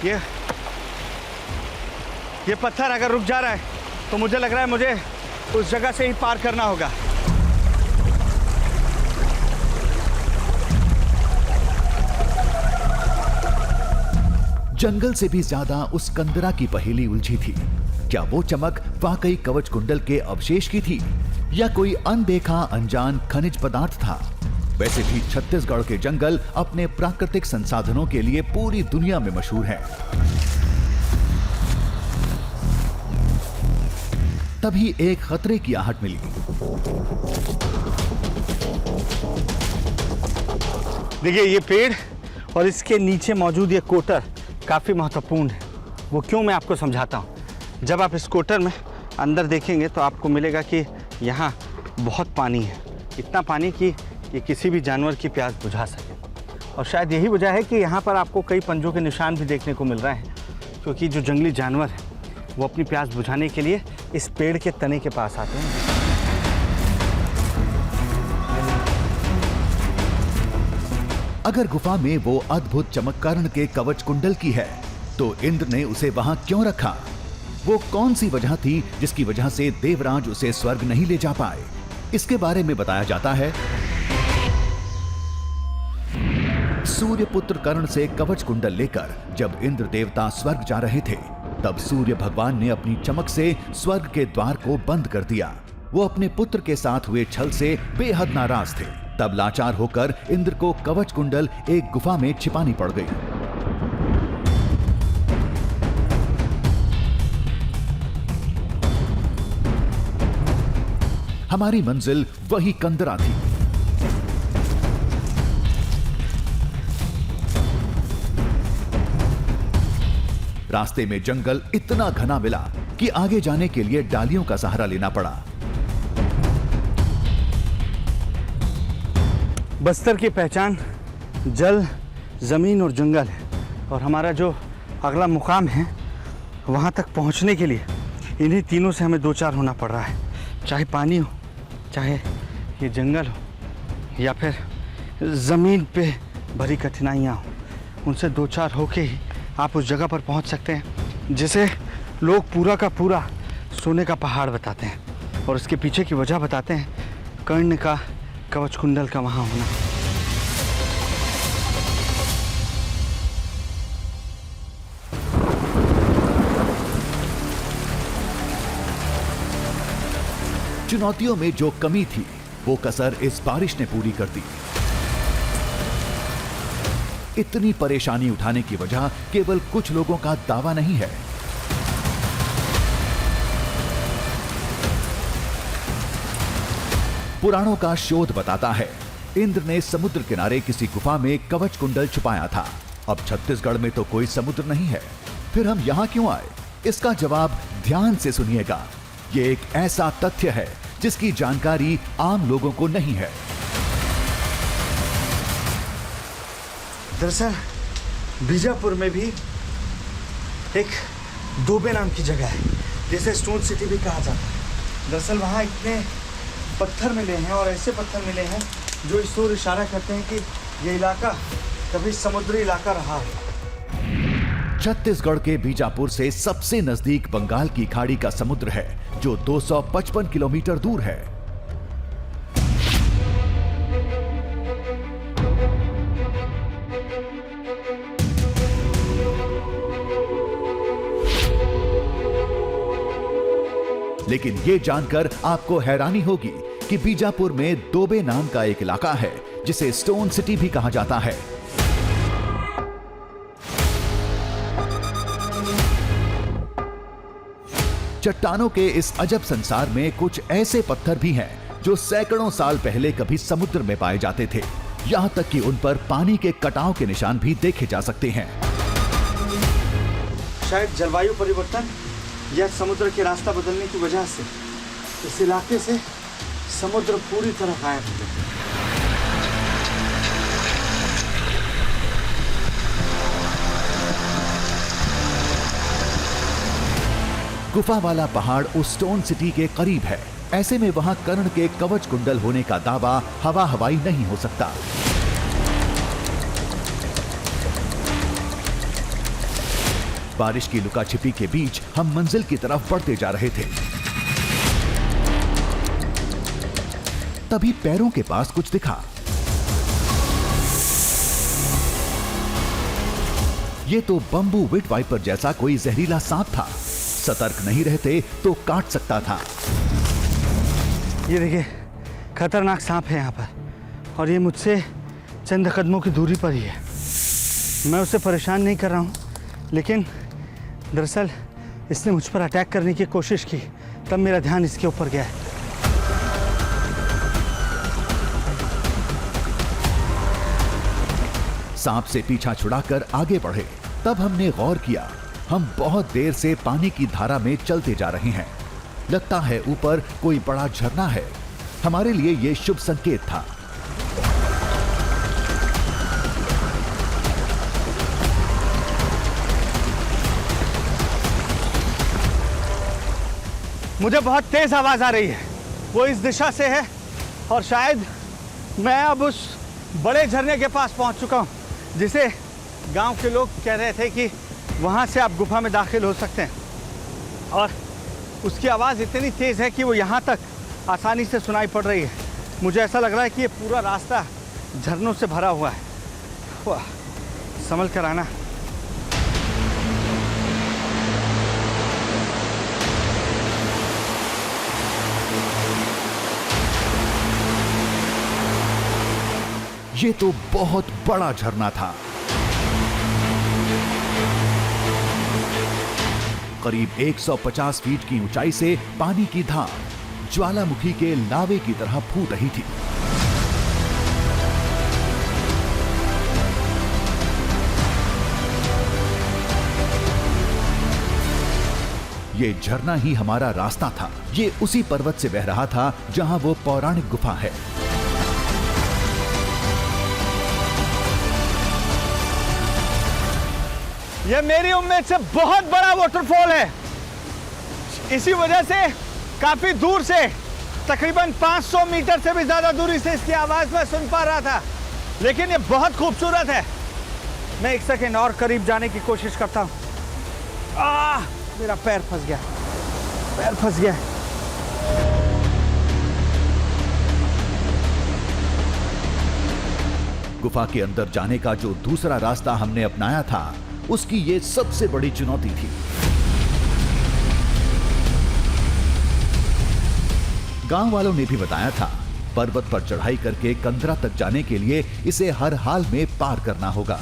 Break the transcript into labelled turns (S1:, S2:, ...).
S1: ये पत्थर अगर रुक जा रहा है तो मुझे लग रहा है मुझे उस जगह से ही पार करना होगा।
S2: जंगल से भी ज्यादा उस कंदरा की पहेली उलझी थी। क्या वो चमक वाकई कवच कुंडल के अवशेष की थी या कोई अनदेखा अनजान खनिज पदार्थ था? वैसे भी छत्तीसगढ़ के जंगल अपने प्राकृतिक संसाधनों के लिए पूरी दुनिया में मशहूर हैं। तभी एक खतरे की आहट मिली।
S1: देखिए ये पेड़ और इसके नीचे मौजूद ये कोटर काफी महत्वपूर्ण है। वो क्यों, मैं आपको समझाता हूँ। जब आप इस कोटर में अंदर देखेंगे तो आपको मिलेगा कि यहाँ बहुत पानी है, इतना पानी कि ये किसी भी जानवर की प्यास बुझा सके। और शायद यही वजह है कि यहाँ पर आपको कई पंजों के निशान भी देखने को मिल रहे हैं, क्योंकि जो जंगली जानवर है वो अपनी प्यास बुझाने के लिए इस पेड़ के तने के पास आते हैं।
S2: अगर गुफा में वो अद्भुत चमक कर्ण के कवच कुंडल की है तो इंद्र ने उसे वहां क्यों रखा? वो कौन सी वजह थी जिसकी वजह से देवराज उसे स्वर्ग नहीं ले जा पाए? इसके बारे में बताया जाता है। सूर्यपुत्र कर्ण से कवच कुंडल लेकर जब इंद्र देवता स्वर्ग जा रहे थे तब सूर्य भगवान ने अपनी चमक से स्वर्ग के द्वार को बंद कर दिया। वो अपने पुत्र के साथ हुए छल से बेहद नाराज थे। तब लाचार होकर इंद्र को कवच कुंडल एक गुफा में छिपानी पड़ गई। हमारी मंजिल वही कंदरा थी। रास्ते में जंगल इतना घना मिला कि आगे जाने के लिए डालियों का सहारा लेना पड़ा।
S1: बस्तर की पहचान जल, जमीन और जंगल है, और हमारा जो अगला मुकाम है वहां तक पहुंचने के लिए इन्हीं तीनों से हमें दो चार होना पड़ रहा है। चाहे पानी हो, चाहे ये जंगल हो, या फिर जमीन पे भरी कठिनाइयां हो, उनसे दो चार होके ही आप उस जगह पर पहुंच सकते हैं जिसे लोग पूरा का पूरा सोने का पहाड़ बताते हैं, और उसके पीछे की वजह बताते हैं कर्ण का कवच कुंडल का वहां होना।
S2: चुनौतियों में जो कमी थी वो कसर इस बारिश ने पूरी कर दी। इतनी परेशानी उठाने की वजह केवल कुछ लोगों का दावा नहीं है। पुराणों का शोध बताता है इंद्र ने समुद्र किनारे किसी गुफा में कवच कुंडल छुपाया था। अब छत्तीसगढ़ में तो कोई समुद्र नहीं है, फिर हम यहां क्यों आए? इसका जवाब ध्यान से सुनिएगा। ये एक ऐसा तथ्य है जिसकी जानकारी आम लोगों को नहीं है।
S1: दरअसल बीजापुर में भी एक दोबे नाम की जगह है, जिसे स्टोन सिटी भी कहा जाता है। दरअसल वहाँ इतने पत्थर मिले हैं और ऐसे पत्थर मिले हैं जो इस ओर इशारा करते हैं कि ये इलाका कभी समुद्री इलाका रहा है।
S2: छत्तीसगढ़ के बीजापुर से सबसे नजदीक बंगाल की खाड़ी का समुद्र है जो 255 किलोमीटर दूर है। लेकिन यह जानकर आपको हैरानी होगी कि बीजापुर में दोबे नाम का एक इलाका है जिसे स्टोन सिटी भी कहा जाता है। चट्टानों के इस अजब संसार में कुछ ऐसे पत्थर भी हैं जो सैकड़ों साल पहले कभी समुद्र में पाए जाते थे। यहां तक कि उन पर पानी के कटाव के निशान भी देखे जा सकते हैं।
S1: शायद जलवायु परिवर्तन या समुद्र के रास्ता बदलने की वजह से इस इलाके से समुद्र पूरी तरह गायब हो गया।
S2: गुफा वाला पहाड़ उस स्टोन सिटी के करीब है। ऐसे में वहां कर्ण के कवच कुंडल होने का दावा हवा हवाई नहीं हो सकता। बारिश की लुकाछिपी के बीच हम मंजिल की तरफ बढ़ते जा रहे थे। तभी पैरों के पास कुछ दिखा। ये तो बंबू विट वाइपर जैसा कोई जहरीला सांप था। सतर्क नहीं रहते तो काट सकता था।
S1: ये देखिए, खतरनाक सांप है यहाँ पर, और ये मुझसे चंद कदमों की दूरी पर ही है। मैं उसे परेशान नहीं कर रहा हूँ, लेकिन दरअसल इसने मुझ पर अटैक करने की कोशिश की, तब मेरा ध्यान इसके ऊपर गया है।
S2: सांप से पीछा छुड़ाकर आगे बढ़े। तब हमने गौर किया, हम बहुत देर से पानी की धारा में चलते जा रहे हैं। लगता है ऊपर कोई बड़ा झरना है। हमारे लिए यह शुभ संकेत था।
S1: मुझे बहुत तेज आवाज आ रही है, वो इस दिशा से है, और शायद मैं अब उस बड़े झरने के पास पहुंच चुका हूं, जिसे गांव के लोग कह रहे थे कि वहां से आप गुफा में दाखिल हो सकते हैं। और उसकी आवाज़ इतनी तेज़ है कि वो यहाँ तक आसानी से सुनाई पड़ रही है। मुझे ऐसा लग रहा है कि ये पूरा रास्ता झरनों से भरा हुआ है। वाह, संभल कर आना।
S2: ये तो बहुत बड़ा झरना था। करीब 150 फीट की ऊंचाई से पानी की धार ज्वालामुखी के लावे की तरह फूट रही थी। ये झरना ही हमारा रास्ता था। ये उसी पर्वत से बह रहा था जहां वो पौराणिक गुफा है।
S1: ये मेरी उम्मीद से बहुत बड़ा वाटरफॉल है। इसी वजह से काफी दूर से, तकरीबन 500 मीटर से भी ज्यादा दूरी से इसकी आवाज मैं सुन पा रहा था। लेकिन ये बहुत खूबसूरत है। मैं एक सेकेंड और करीब जाने की कोशिश करता हूँ। मेरा पैर फंस गया, पैर फंस गया।
S2: गुफा के अंदर जाने का जो दूसरा रास्ता हमने अपनाया था, उसकी ये सबसे बड़ी चुनौती थी। गांव वालों ने भी बताया था, पर्वत पर चढ़ाई करके कंदरा तक जाने के लिए इसे हर हाल में पार करना होगा।